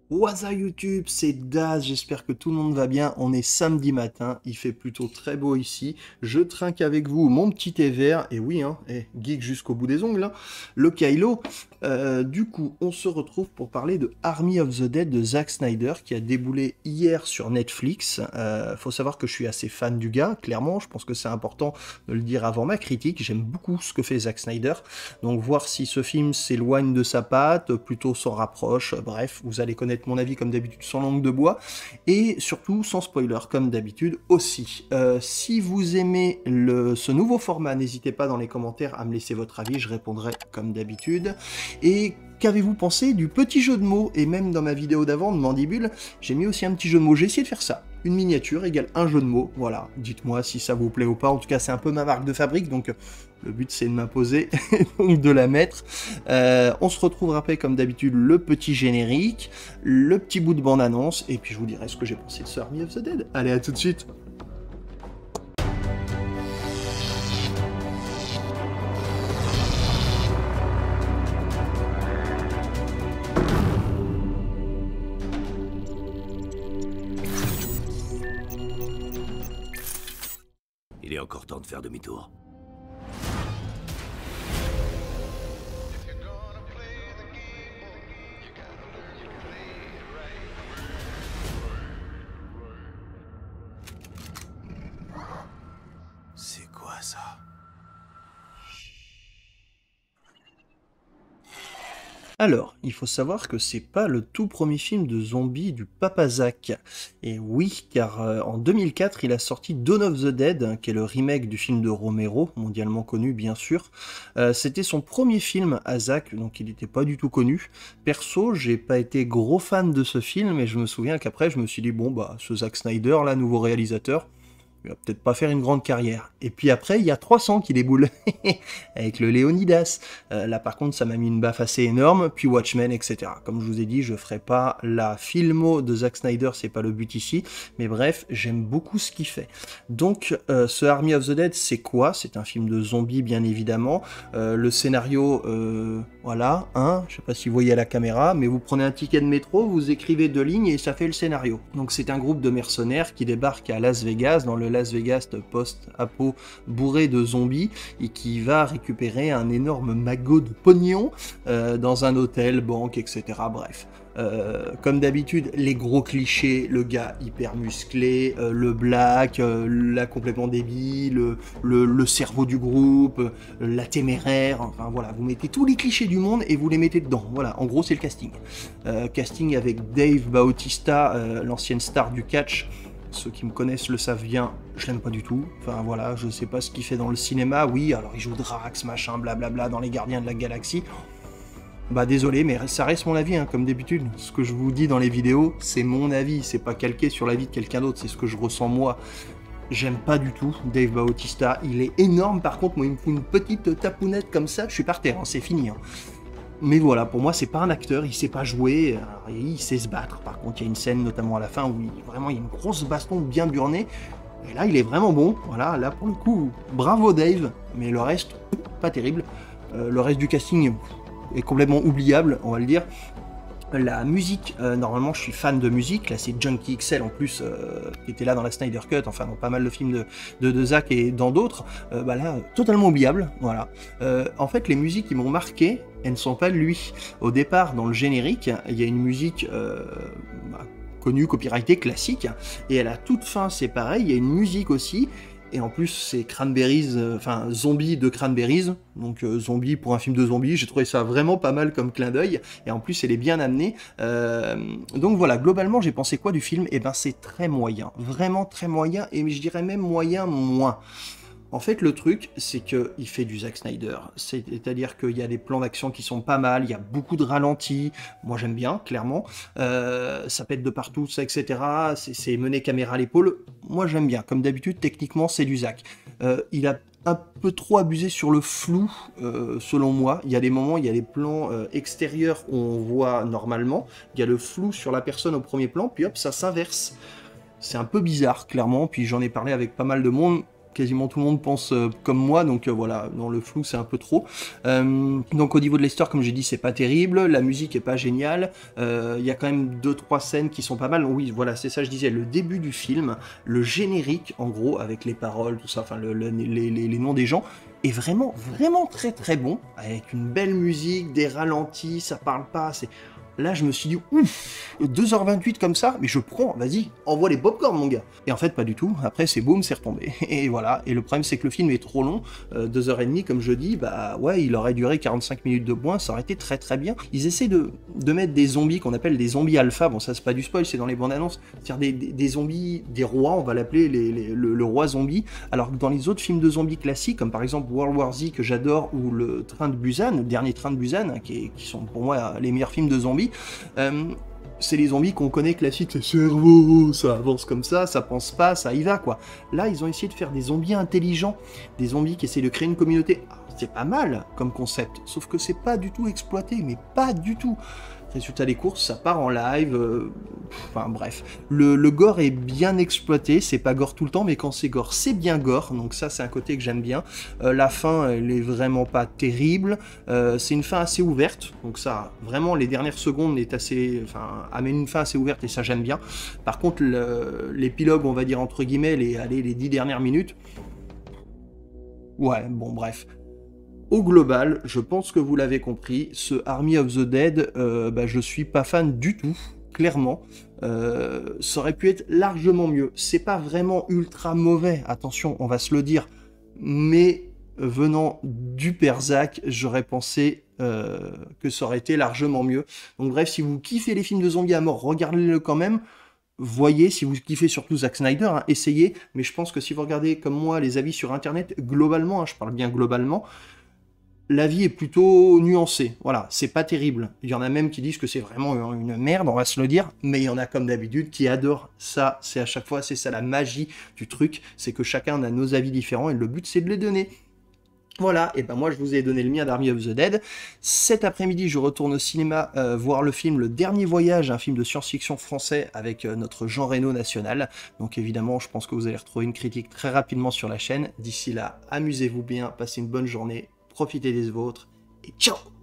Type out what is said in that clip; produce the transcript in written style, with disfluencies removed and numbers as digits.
Waza YouTube, c'est Daz, j'espère que tout le monde va bien. On est samedi matin, il fait plutôt très beau ici. Je trinque avec vous mon petit thé vert, et oui, hein, geek jusqu'au bout des ongles, hein, le Kylo. Du coup, on se retrouve pour parler de Army of the Dead de Zack Snyder, qui a déboulé hier sur Netflix. Faut savoir que je suis assez fan du gars, clairement, je pense que c'est important de le dire avant ma critique. J'aime beaucoup ce que fait Zack Snyder, donc voir si ce film s'éloigne de sa patte, plutôt s'en rapproche, bref, vous allez connaître mon avis comme d'habitude sans langue de bois, et surtout sans spoiler comme d'habitude aussi. Si vous aimez ce nouveau format, n'hésitez pas dans les commentaires à me laisser votre avis, je répondrai comme d'habitude. Et qu'avez-vous pensé du petit jeu de mots? Et même dans ma vidéo d'avant de Mandibule, j'ai mis aussi un petit jeu de mots, j'ai essayé de faire ça. Une miniature égale un jeu de mots, voilà, dites-moi si ça vous plaît ou pas, en tout cas c'est un peu ma marque de fabrique, donc le but c'est de m'imposer, donc de la mettre. On se retrouvera après comme d'habitude le petit générique, le petit bout de bande-annonce, et puis je vous dirai ce que j'ai pensé de ce Army of the Dead. Allez, à tout de suite. Il est encore temps de faire demi-tour. C'est quoi ça? Alors, il faut savoir que c'est pas le tout premier film de zombies du Papa Zack. Et oui, car en 2004, il a sorti Dawn of the Dead, qui est le remake du film de Romero, mondialement connu bien sûr. C'était son premier film à Zack, donc il n'était pas du tout connu. Perso, j'ai pas été gros fan de ce film, mais je me souviens qu'après, je me suis dit, bon bah, ce Zack Snyder, là, nouveau réalisateur, il va peut-être pas faire une grande carrière. Et puis après, il y a 300 qui déboule, avec le Léonidas. Là par contre, ça m'a mis une baffe assez énorme, puis Watchmen, etc. Comme je vous ai dit, je ferai pas la filmo de Zack Snyder, c'est pas le but ici, mais bref, j'aime beaucoup ce qu'il fait. Donc, ce Army of the Dead, c'est quoi? C'est un film de zombies, bien évidemment. Le scénario, voilà, hein, je sais pas si vous voyez à la caméra, mais vous prenez un ticket de métro, vous écrivez 2 lignes et ça fait le scénario. Donc c'est un groupe de mercenaires qui débarque à Las Vegas, dans le Las Vegas post-apo bourré de zombies, et qui va récupérer un énorme magot de pognon dans un hôtel, banque, etc. Bref. Comme d'habitude, les gros clichés, le gars hyper musclé, le black, là complètement débile, le cerveau du groupe, la téméraire, enfin voilà, vous mettez tous les clichés du monde et vous les mettez dedans. Voilà, en gros c'est le casting. Casting avec Dave Bautista, l'ancienne star du catch. Ceux qui me connaissent le savent bien, je l'aime pas du tout. Enfin voilà, je sais pas ce qu'il fait dans le cinéma. Oui, alors il joue Drax, machin, blablabla, dans les Gardiens de la Galaxie. Bah désolé, mais ça reste mon avis, hein, comme d'habitude. Ce que je vous dis dans les vidéos, c'est mon avis, c'est pas calqué sur l'avis de quelqu'un d'autre, c'est ce que je ressens moi. J'aime pas du tout Dave Bautista, il est énorme, par contre, moi il me fout une petite tapounette comme ça, je suis par terre, hein, c'est fini. Hein. Mais voilà, pour moi, c'est pas un acteur, il sait pas jouer, il sait se battre. Par contre, il y a une scène, notamment à la fin, où vraiment il y a une grosse baston bien burnée. Et là, il est vraiment bon. Voilà, là pour le coup, bravo Dave. Mais le reste, pas terrible. Le reste du casting est complètement oubliable, on va le dire. La musique, normalement je suis fan de musique, là c'est Junkie XL en plus, qui était là dans la Snyder Cut, enfin dans pas mal de films de Zack et dans d'autres, bah là, totalement oubliable, voilà. En fait, les musiques qui m'ont marqué, elles ne sont pas de lui. Au départ, dans le générique, il y a une musique connue, copyrightée, classique, et à la toute fin, c'est pareil, il y a une musique aussi, et en plus, c'est Cranberries, enfin Zombie de Cranberries, donc Zombie pour un film de zombies, j'ai trouvé ça vraiment pas mal comme clin d'œil, et en plus elle est bien amenée. Donc voilà, globalement j'ai pensé quoi du film? Eh ben c'est très moyen, vraiment très moyen, et je dirais même moyen moins. En fait, le truc, c'est qu'il fait du Zack Snyder. C'est-à-dire qu'il y a des plans d'action qui sont pas mal, il y a beaucoup de ralentis. Moi, j'aime bien, clairement. Ça pète de partout, ça, etc. C'est mené caméra à l'épaule. Moi, j'aime bien. Comme d'habitude, techniquement, c'est du Zack. Il a un peu trop abusé sur le flou, selon moi. Il y a des moments, il y a des plans extérieurs où on voit normalement. Il y a le flou sur la personne au premier plan, puis hop, ça s'inverse. C'est un peu bizarre, clairement. Puis j'en ai parlé avec pas mal de monde. quasiment tout le monde pense comme moi, donc voilà, dans le flou c'est un peu trop. Donc au niveau de l'histoire, comme j'ai dit, c'est pas terrible, la musique est pas géniale, il y a quand même 2-3 scènes qui sont pas mal. Oui, voilà, c'est ça, je disais, le début du film, le générique, en gros, avec les paroles, tout ça, enfin les noms des gens, est vraiment, vraiment très très bon, avec une belle musique, des ralentis, ça parle pas, c'est... Là, je me suis dit, ouf, 2h28 comme ça, mais je prends, vas-y, envoie les popcorn, mon gars. Et en fait, pas du tout. Après, c'est boum, c'est retombé. Et voilà. Et le problème, c'est que le film est trop long, 2h30, comme je dis, bah ouais, il aurait duré 45 minutes de moins, ça aurait été très très bien. Ils essaient de mettre des zombies qu'on appelle des zombies alpha. Bon, ça, c'est pas du spoil, c'est dans les bandes annonces. C'est-à-dire des zombies, des rois, on va l'appeler le roi zombie. Alors que dans les autres films de zombies classiques, comme par exemple World War Z, que j'adore, ou le Train de Busan, le dernier Train de Busan, hein, qui sont pour moi les meilleurs films de zombies. C'est les zombies qu'on connaît classiques, c'est cerveau, ça avance comme ça pense pas, ça y va quoi. Là, ils ont essayé de faire des zombies intelligents, des zombies qui essaient de créer une communauté. C'est pas mal comme concept, sauf que c'est pas du tout exploité, mais pas du tout. Résultat des courses, ça part en live, enfin bref. Le gore est bien exploité, c'est pas gore tout le temps, mais quand c'est gore, c'est bien gore, donc ça c'est un côté que j'aime bien. La fin, elle est vraiment pas terrible, c'est une fin assez ouverte, donc ça, vraiment, les dernières secondes amènent une fin assez ouverte, et ça j'aime bien. Par contre, l'épilogue, on va dire entre guillemets, les 10 dernières minutes, ouais, bon bref. Au global, je pense que vous l'avez compris, ce Army of the Dead, je suis pas fan du tout, clairement. Ça aurait pu être largement mieux. C'est pas vraiment ultra mauvais, attention, on va se le dire, mais venant du père Zach, j'aurais pensé que ça aurait été largement mieux. Donc bref, si vous kiffez les films de zombies à mort, regardez-le quand même. Voyez, si vous kiffez surtout Zack Snyder, hein, essayez, mais je pense que si vous regardez comme moi les avis sur internet, globalement, hein, je parle bien globalement, l'avis est plutôt nuancé, voilà, c'est pas terrible. Il y en a même qui disent que c'est vraiment une merde, on va se le dire, mais il y en a comme d'habitude qui adorent ça, c'est à chaque fois, c'est ça la magie du truc, c'est que chacun a nos avis différents et le but c'est de les donner. Voilà, et ben moi je vous ai donné le mien d'Army of the Dead. Cet après-midi, je retourne au cinéma voir le film Le Dernier Voyage, un film de science-fiction français avec notre Jean Reno national. Donc évidemment, je pense que vous allez retrouver une critique très rapidement sur la chaîne. D'ici là, amusez-vous bien, passez une bonne journée, profitez des vôtres, et ciao!